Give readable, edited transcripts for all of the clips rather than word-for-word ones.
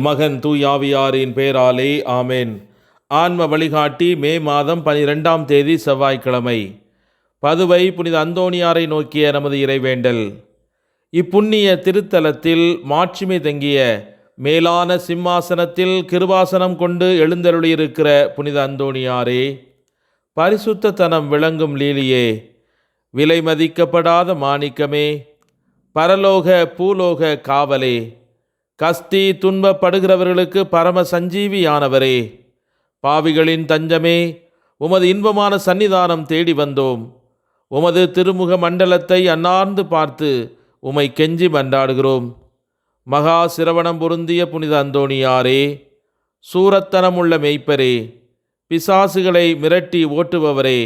மகன் தூயாவியாரின் பெயராலே ஆமேன். ஆன்ம வழிகாட்டி மே மாதம் 12ஆம் தேதி செவ்வாய்க்கிழமை. பதுவை புனித அந்தோணியாரை நோக்கிய நமது இறைவேண்டல். இப்புண்ணிய திருத்தலத்தில் மாட்சிமை தங்கிய மேலான சிம்மாசனத்தில் கிருபாசனம் கொண்டு எழுந்தருளியிருக்கிற புனித அந்தோணியாரே, பரிசுத்தத்தனம் விளங்கும் லீலியே, விலை மதிக்கப்படாத மாணிக்கமே, பரலோக பூலோக காவலே, கஸ்தி துன்பப்படுகிறவர்களுக்கு பரம சஞ்சீவியானவரே, பாவிகளின் தஞ்சமே, உமது இன்பமான சன்னிதானம் தேடி வந்தோம். உமது திருமுக மண்டலத்தை அன்னார்ந்து பார்த்து உமை கெஞ்சி மன்றாடுகிறோம். மகா சிரவணம் பொருந்திய புனித அந்தோணியாரே, சூரத்தனமுள்ள மெய்ப்பரே, பிசாசுகளை மிரட்டி ஓட்டுபவரே,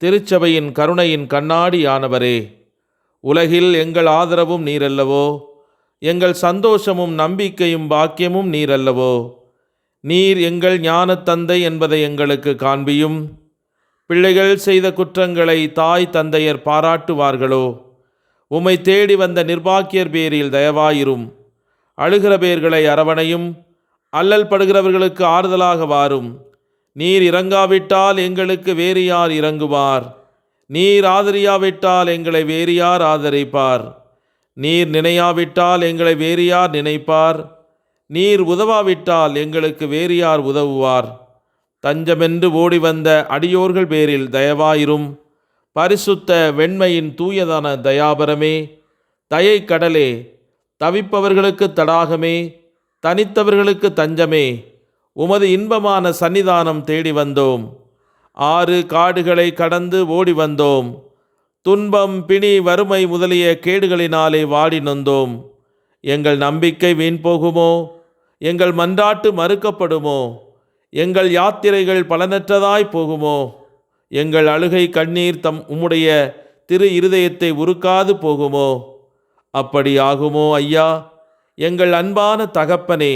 திருச்சபையின் கருணையின் கண்ணாடியானவரே, உலகில் எங்கள் ஆதரவும் நீரல்லவோ, எங்கள் சந்தோஷமும் நம்பிக்கையும் பாக்கியமும் நீரல்லவோ. நீர் எங்கள் ஞான தந்தை என்பதை எங்களுக்கு காண்பியும். பிள்ளைகள் செய்த குற்றங்களை தாய் தந்தையர் பாராட்டுவார்களோ? உம்மை தேடி வந்த நிர்பாக்கியர் பேரில் தயவாயிரும். அழுகிற பேர்களை அரவணையும், அல்லல் படுகிறவர்களுக்கு ஆறுதலாக வாரும். நீர் இறங்காவிட்டால் எங்களுக்கு வேறு யார் இறங்குவார்? நீர் ஆதரியாவிட்டால் எங்களை வேறு யார் ஆதரிப்பார்? நீர் நினையாவிட்டால் எங்களை வேறு யார் நினைப்பார்? நீர் உதவாவிட்டால் எங்களுக்கு வேறு யார் உதவுவார்? தஞ்சமென்று ஓடி வந்த அடியோர்கள் பேரில் தயவாயிரும். பரிசுத்த வெண்மையின் தூயதான தயாபரமே, தயை கடலே, தவிப்பவர்களுக்கு தடாகமே, தனித்தவர்களுக்கு தஞ்சமே, உமது இன்பமான சன்னிதானம் தேடி வந்தோம். 6 காடுகளை கடந்து ஓடி வந்தோம். துன்பம், பிணி, வறுமை முதலிய கேடுகளினாலே வாடி நொந்தோம். எங்கள் நம்பிக்கை வீண் போகுமோ? எங்கள் மன்றாட்டு மறுக்கப்படுமோ? எங்கள் யாத்திரைகள் பலனற்றதாய் போகுமோ? எங்கள் அழுகை கண்ணீர் உம்முடைய திரு இருதயத்தை உருக்காது போகுமோ? அப்படி ஆகுமோ ஐயா? எங்கள் அன்பான தகப்பனே,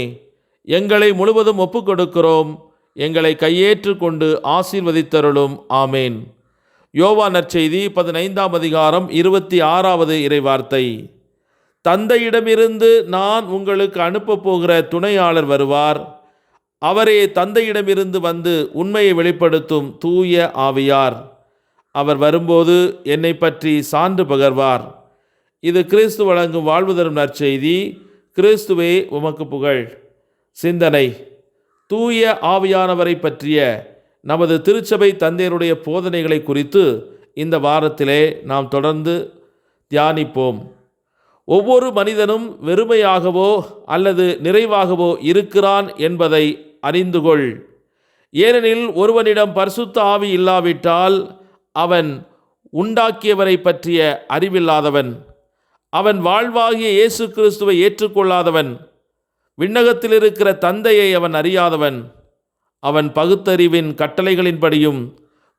எங்களை முழுவதும் ஒப்புக்கொடுக்கிறோம். எங்களை கையேற்று கொண்டு ஆசீர்வதித்தருளும். ஆமேன். யோவான் நற்செய்தி 15ஆம் அதிகாரம் 26வது இறைவார்த்தை. தந்தையிடமிருந்து நான் உங்களுக்கு அனுப்பப் போகிற துணையாளர் வருவார். அவரே தந்தையிடமிருந்து வந்து உண்மையை வெளிப்படுத்தும் தூய ஆவியார். அவர் வரும்போது என்னை பற்றி சான்று பகர்வார். இது கிறிஸ்து வழங்கும் வாழ்வு தரும் நற்செய்தி. கிறிஸ்துவே உமக்கு புகழ். சிந்தனை: தூய ஆவியானவரை பற்றிய நமது திருச்சபை தந்தையருடைய போதனைகளை குறித்து இந்த வாரத்திலே நாம் தொடர்ந்து தியானிப்போம். ஒவ்வொரு மனிதனும் வெறுமையாகவோ அல்லது நிறைவாகவோ இருக்கிறான் என்பதை அறிந்து கொள். ஏனெனில் ஒருவனிடம் பரிசுத்த ஆவி இல்லாவிட்டால் அவன் உண்டாக்கியவரை பற்றிய அறிவில்லாதவன், அவன் வாழ்வாகிய இயேசு கிறிஸ்துவை ஏற்றுக்கொள்ளாதவன், விண்ணகத்தில் இருக்கிற தந்தையை அவன் அறியாதவன். அவன் பகுத்தறிவின் கட்டளைகளின்படியும்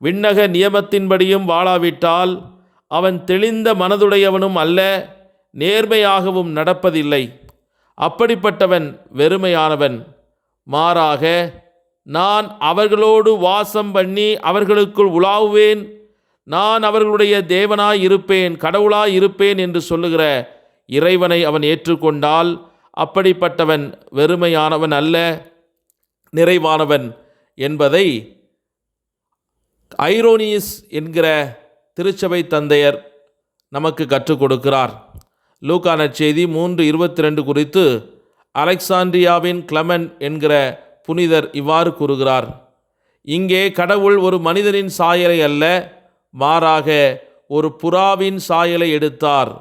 விண்ணக நியமத்தின்படியும் வாழாவிட்டால் அவன் தெளிந்த மனதுடையவனும் அல்ல, நேர்மையாகவும் நடப்பதில்லை. அப்படிப்பட்டவன் வெறுமையானவன். மாறாக, நான் அவர்களோடு வாசம் பண்ணி அவர்களுக்குள் உலாவுவேன், நான் அவர்களுடைய தேவனாய் இருப்பேன், கடவுளாய் இருப்பேன் என்று சொல்லுகிற இறைவனை அவன் ஏற்றுக்கொண்டால் அப்படிப்பட்டவன் வெறுமையானவன் அல்ல, நிறைவானவன் என்பதை ஐரோனியஸ் என்கிற திருச்சபை தந்தையர் நமக்கு கற்றுக் கொடுக்கிறார். லூக்கா நற்செய்தி 3:22 குறித்து அலெக்சாண்டிரியாவின் கிளமெண்ட் என்கிற புனிதர் இவ்வாறு கூறுகிறார்: இங்கே கடவுள் ஒரு மனிதனின் சாயலை அல்ல, மாறாக ஒரு புறாவின் சாயலை எடுத்தார்.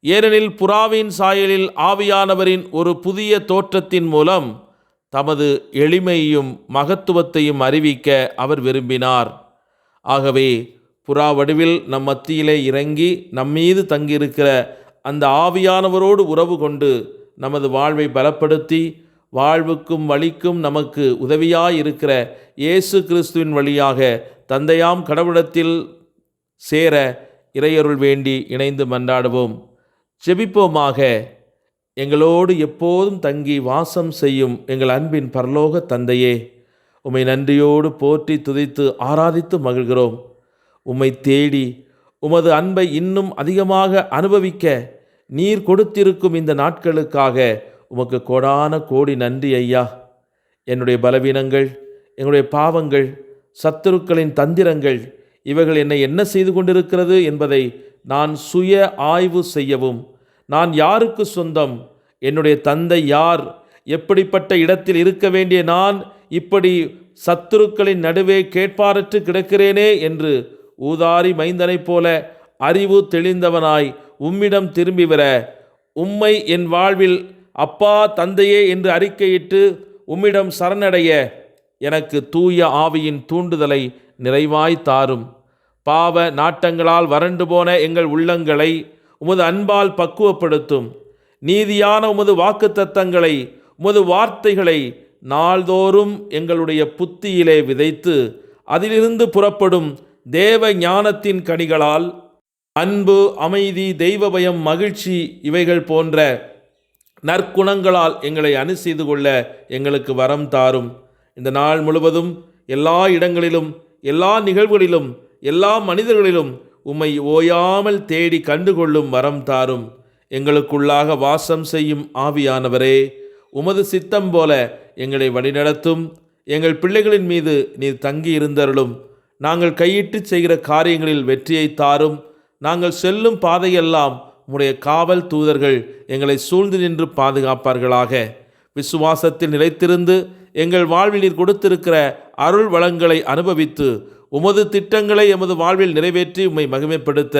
ஏனெனில் புறாவின் சாயலில் ஆவியானவரின் ஒரு புதிய தோற்றத்தின் மூலம் தமது எளிமையையும் மகத்துவத்தையும் அறிவிக்க அவர் விரும்பினார். ஆகவே புறா வடிவில் நம் மத்தியிலே இறங்கி நம்மீது தங்கியிருக்கிற அந்த ஆவியானவரோடு உறவு கொண்டு நமது வாழ்வை பலப்படுத்தி வாழ்வுக்கும் வழிக்கும் நமக்கு உதவியாயிருக்கிற இயேசு கிறிஸ்துவின் வழியாக தந்தையாம் கடவுளத்தில் சேர இறையருள் வேண்டி இணைந்து மன்றாடுவோம். ஜெபிப்போமாக. எங்களோடு எப்போதும் தங்கி வாசம் செய்யும் எங்கள் அன்பின் பரலோக தந்தையே, உம்மை நன்றியோடு போற்றி துதித்து ஆராதித்து மகிழ்கிறோம். உம்மை தேடி உமது அன்பை இன்னும் அதிகமாக அனுபவிக்க நீர் கொடுத்திருக்கும் இந்த நாட்களுக்காக உமக்கு கோடான கோடி நன்றி ஐயா. என்னுடைய பலவீனங்கள், என்னுடைய பாவங்கள், சத்துருக்களின் தந்திரங்கள் இவைகள் என்னை என்ன செய்து கொண்டிருக்கிறது என்பதை நான் சுய ஆய்வு செய்யவும், நான் யாருக்கு சொந்தம், என்னுடைய தந்தை யார், எப்படிப்பட்ட இடத்தில் இருக்க வேண்டிய நான் இப்படி சத்துருக்களின் நடுவே கேட்பாரற்று கிடக்கிறேனே என்று ஊதாரி மைந்தனைப் போல அறிவு தெளிந்தவனாய் உம்மிடம் திரும்பி வர, உம்மை என் வாழ்வில் அப்பா தந்தையே என்று அறிக்கையிட்டு உம்மிடம் சரணடைய எனக்கு தூய ஆவியின் தூண்டுதலை நிறைவாய் தாரும். பாவ நாட்டங்களால் வறண்டு போன எங்கள் உள்ளங்களை உமது அன்பால் பக்குவப்படுத்தும். நீதியான உமது வாக்குத்தத்தங்களை, உமது வார்த்தைகளை நாள்தோறும் எங்களுடைய புத்தியிலே விதைத்து அதிலிருந்து புறப்படும் தேவ ஞானத்தின் கனிகளால் அன்பு, அமைதி, தெய்வ பயம், மகிழ்ச்சி இவைகள் போன்ற நற்குணங்களால் எங்களை செய்து கொள்ள எங்களுக்கு வரம் தாரும். இந்த நாள் முழுவதும் எல்லா இடங்களிலும், எல்லா நிகழ்வுகளிலும், எல்லா மனிதர்களிலும் உம்மை ஓயாமல் தேடி கண்டுகொள்ளும் வரம் தாரும். எங்களுக்குள்ளாக வாசம் செய்யும் ஆவியானவரே, உமது சித்தம் போல எங்களை வழிநடத்தும். எங்கள் பிள்ளைகளின் மீது நீர் தங்கி இருந்தருளும். நாங்கள் கையிட்டு செய்கிற காரியங்களில் வெற்றியை தாரும். நாங்கள் செல்லும் பாதையெல்லாம் உம்முடைய காவல் தூதர்கள் எங்களை சூழ்ந்து நின்று பாதுகாப்பார்களாக. விசுவாசத்தில் நிலைத்திருந்து எங்கள் வாழ்வில் நீர் கொடுத்திருக்கிற அருள் வளங்களை அனுபவித்து உமது திட்டங்களை எமது வாழ்வில் நிறைவேற்றி உம்மை மகிமைப்படுத்த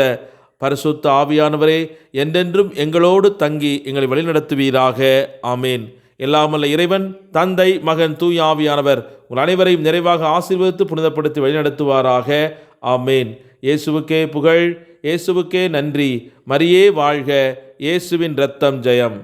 பரிசுத்த ஆவியானவரே என்றென்றும் எங்களோடு தங்கி எங்களை வழிநடத்துவீராக. ஆமேன். எல்லாமல்ல இறைவன், தந்தை, மகன், தூய ஆவியானவர் உங்கள் அனைவரையும் நிறைவாக ஆசீர்வதித்து புனிதப்படுத்தி வழிநடத்துவாராக. ஆமேன். இயேசுவுக்கே புகழ், இயேசுவுக்கே நன்றி. மரியே வாழ்க. இயேசுவின் இரத்தம் ஜெயம்.